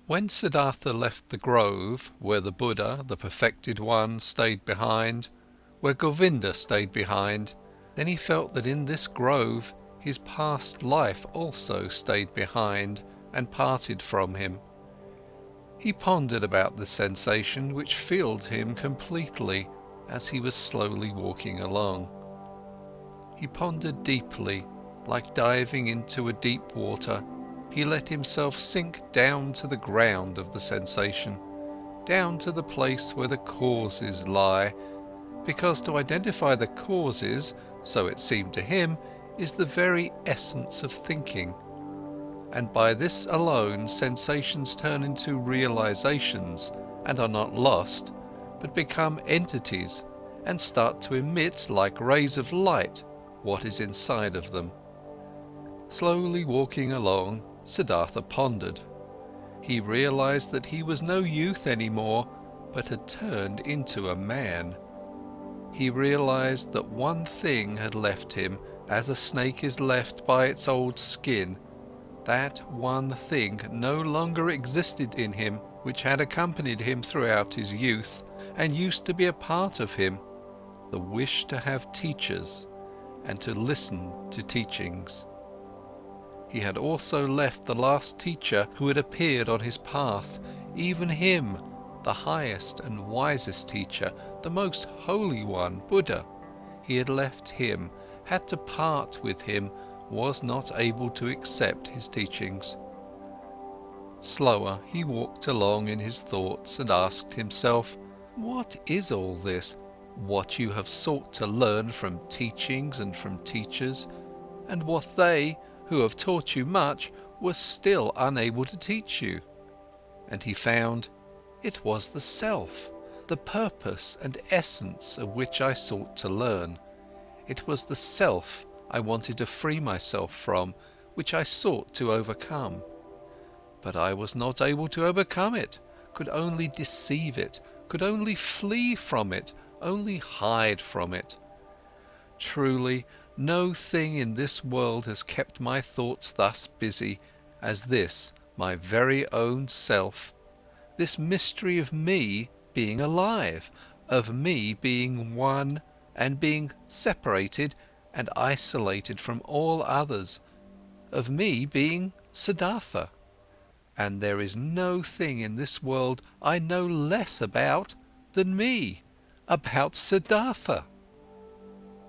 When Siddhartha left the grove, where the Buddha, the perfected one, stayed behind, where Govinda stayed behind, then he felt that in this grove his past life also stayed behind and parted from him. He pondered about the sensation which filled him completely as he was slowly walking along. He pondered deeply, like diving into a deep water. He let himself sink down to the ground of the sensation, down to the place where the causes lie, because to identify the causes, so it seemed to him, is the very essence of thinking. And by this alone sensations turn into realizations and are not lost, but become entities and start to emit like rays of light what is inside of them. Slowly walking along, Siddhartha pondered. He realized that he was no youth anymore, but had turned into a man. He realized that one thing had left him, as a snake is left by its old skin. That one thing no longer existed in him, which had accompanied him throughout his youth and used to be a part of him, the wish to have teachers and to listen to teachings. He had also left the last teacher who had appeared on his path, even him, the highest and wisest teacher, the most holy one, Buddha. He had left him, had to part with him, was not able to accept his teachings. Slower, he walked along in his thoughts and asked himself, what is all this? What you have sought to learn from teachings and from teachers, and what they, who have taught you much, were still unable to teach you. And he found, it was the self, the purpose and essence of which I sought to learn. It was the self I wanted to free myself from, which I sought to overcome. But I was not able to overcome it, could only deceive it, could only flee from it, only hide from it. Truly, no thing in this world has kept my thoughts thus busy as this, my very own self, this mystery of me being alive, of me being one and being separated and isolated from all others, of me being Siddhartha. And there is no thing in this world I know less about than me, about Siddhartha.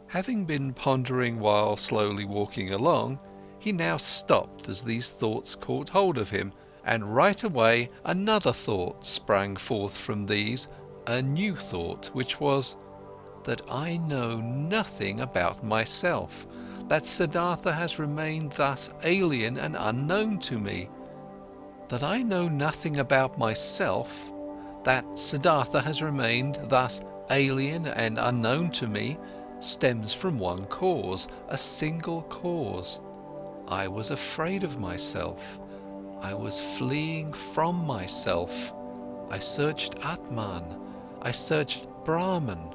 Having been pondering while slowly walking along, he now stopped as these thoughts caught hold of him, and right away another thought sprang forth from these, a new thought, which was, that I know nothing about myself, that Siddhartha has remained thus alien and unknown to me. That I know nothing about myself, that Siddhartha has remained thus alien and unknown to me, stems from one cause, a single cause. I was afraid of myself. I was fleeing from myself. I searched Atman. I searched Brahman.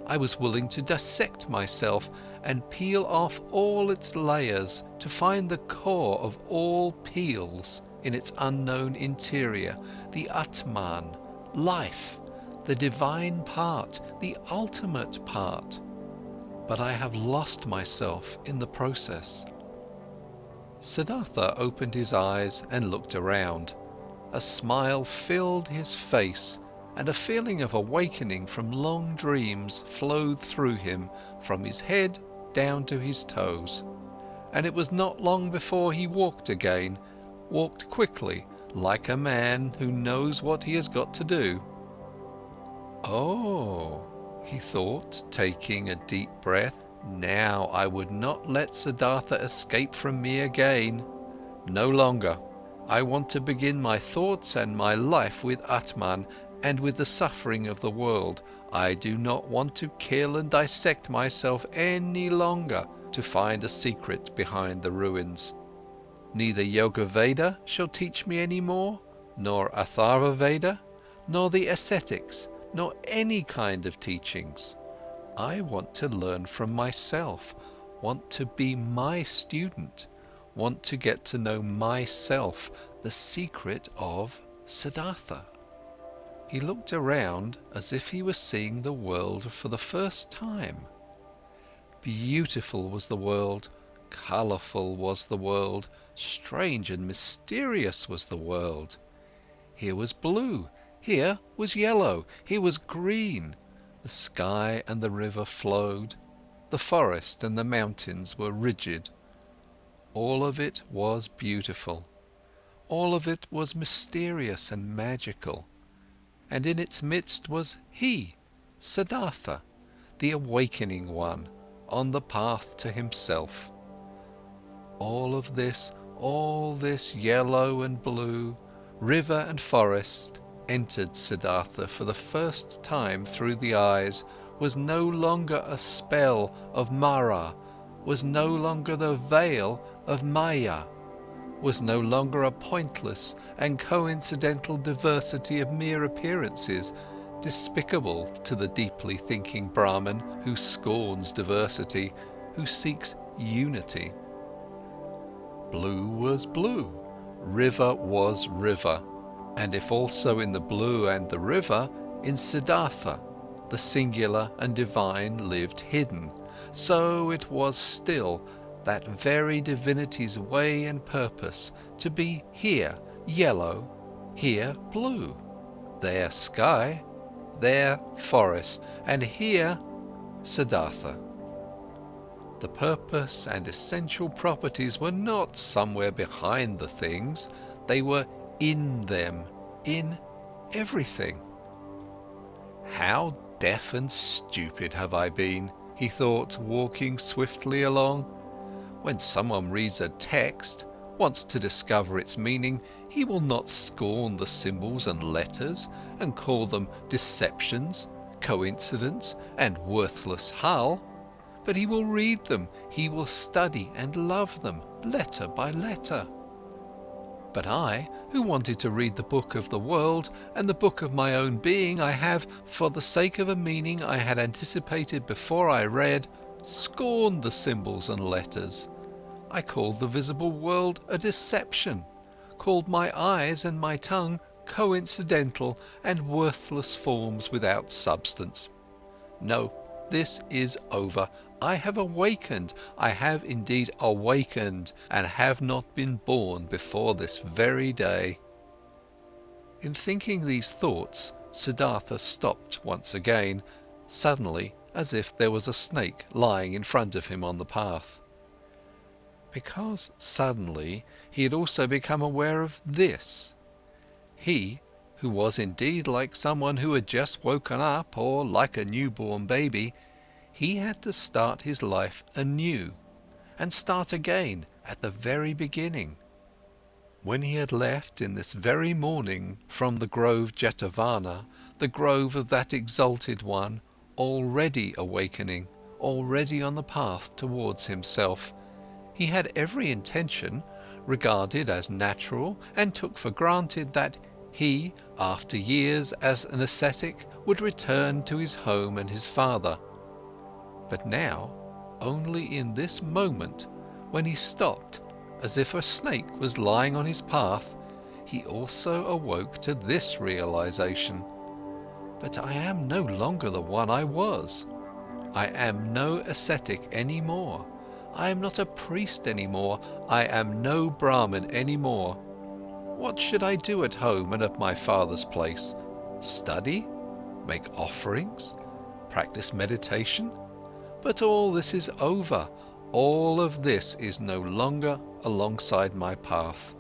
I was willing to dissect myself and peel off all its layers to find the core of all peels in its unknown interior, the Atman, life, the divine part, the ultimate part. But I have lost myself in the process. Siddhartha opened his eyes and looked around. A smile filled his face, and a feeling of awakening from long dreams flowed through him, from his head down to his toes. And it was not long before he walked again, walked quickly, like a man who knows what he has got to do. Oh, he thought, taking a deep breath, now I would not let Siddhartha escape from me again. No longer. I want to begin my thoughts and my life with Atman and with the suffering of the world. I do not want to kill and dissect myself any longer to find a secret behind the ruins. Neither Yoga Veda shall teach me any more, nor Atharva Veda, nor the ascetics, nor any kind of teachings. I want to learn from myself, want to be my student, want to get to know myself, the secret of Siddhartha. He looked around as if he was seeing the world for the first time. Beautiful was the world, colourful was the world, strange and mysterious was the world. Here was blue, here was yellow, here was green. The sky and the river flowed, the forest and the mountains were rigid. All of it was beautiful, all of it was mysterious and magical. And in its midst was he, Siddhartha, the awakening one, on the path to himself. All this yellow and blue, river and forest, entered Siddhartha for the first time through the eyes, was no longer a spell of Mara, was no longer the veil of Maya, was no longer a pointless and coincidental diversity of mere appearances, despicable to the deeply thinking Brahman who scorns diversity, who seeks unity. Blue was blue, river was river, and if also in the blue and the river, in Siddhartha, the singular and divine lived hidden, so it was still that very divinity's way and purpose to be here yellow, here blue, there sky, there forest, and here Siddhartha. The purpose and essential properties were not somewhere behind the things, they were in them, in everything. How deaf and stupid have I been, he thought, walking swiftly along. When someone reads a text, wants to discover its meaning, he will not scorn the symbols and letters and call them deceptions, coincidence and worthless hull, but he will read them, he will study and love them, letter by letter. But I, who wanted to read the book of the world and the book of my own being, I have, for the sake of a meaning I had anticipated before I read, scorned the symbols and letters. I called the visible world a deception, called my eyes and my tongue coincidental and worthless forms without substance. No, this is over. I have awakened, I have indeed awakened, and have not been born before this very day. In thinking these thoughts, Siddhartha stopped once again, suddenly, as if there was a snake lying in front of him on the path. Because suddenly he had also become aware of this. He, who was indeed like someone who had just woken up, or like a newborn baby, he had to start his life anew, and start again at the very beginning. When he had left in this very morning from the grove Jetavana, the grove of that exalted one, already awakening, already on the path towards himself, he had every intention, regarded as natural and took for granted that he, after years as an ascetic, would return to his home and his father. But now, only in this moment, when he stopped, as if a snake was lying on his path, he also awoke to this realization. But I am no longer the one I was. I am no ascetic any more. I am not a priest any more. I am no Brahmin any more. What should I do at home and at my father's place? Study? Make offerings? Practice meditation? But all this is over. All of this is no longer alongside my path.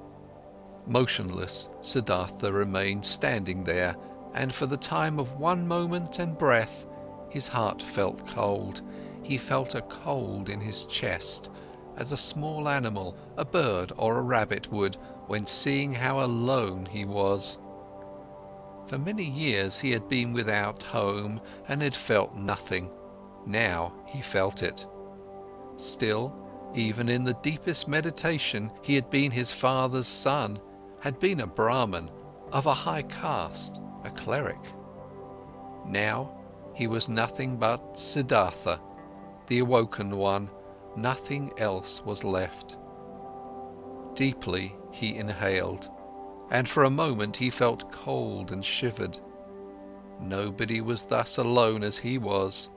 Motionless, Siddhartha remained standing there, and for the time of one moment and breath, his heart felt cold. He felt a cold in his chest, as a small animal, a bird or a rabbit would, when seeing how alone he was. For many years he had been without home and had felt nothing. Now he felt it. Still, even in the deepest meditation, he had been his father's son, had been a Brahmin, of a high caste, a cleric. Now he was nothing but Siddhartha, the awoken one. Nothing else was left. Deeply he inhaled, and for a moment he felt cold and shivered. Nobody was thus alone as he was.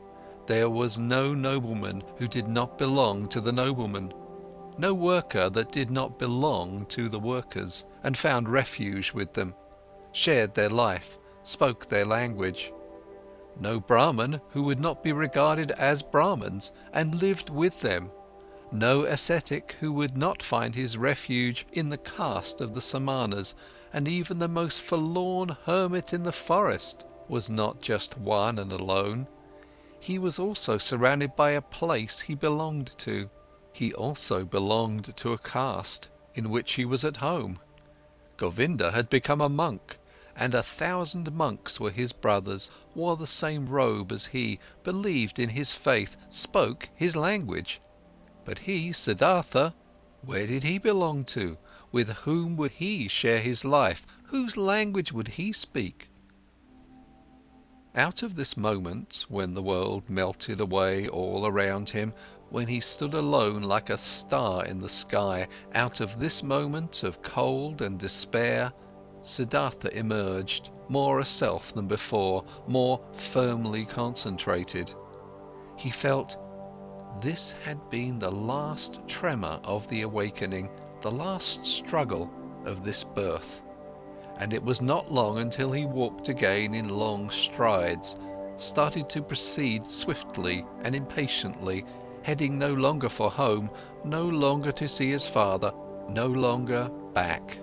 There was no nobleman who did not belong to the nobleman, no worker that did not belong to the workers, and found refuge with them, shared their life, spoke their language. No Brahman who would not be regarded as Brahmans and lived with them. No ascetic who would not find his refuge in the caste of the Samanas, and even the most forlorn hermit in the forest was not just one and alone. He was also surrounded by a place he belonged to. He also belonged to a caste in which he was at home. Govinda had become a monk, and 1,000 monks were his brothers, wore the same robe as he, believed in his faith, spoke his language. But he, Siddhartha, where did he belong to? With whom would he share his life? Whose language would he speak? Out of this moment, when the world melted away all around him, when he stood alone like a star in the sky, out of this moment of cold and despair, Siddhartha emerged, more a self than before, more firmly concentrated. He felt this had been the last tremor of the awakening, the last struggle of this birth. And it was not long until he walked again in long strides, started to proceed swiftly and impatiently, heading no longer for home, no longer to see his father, no longer back.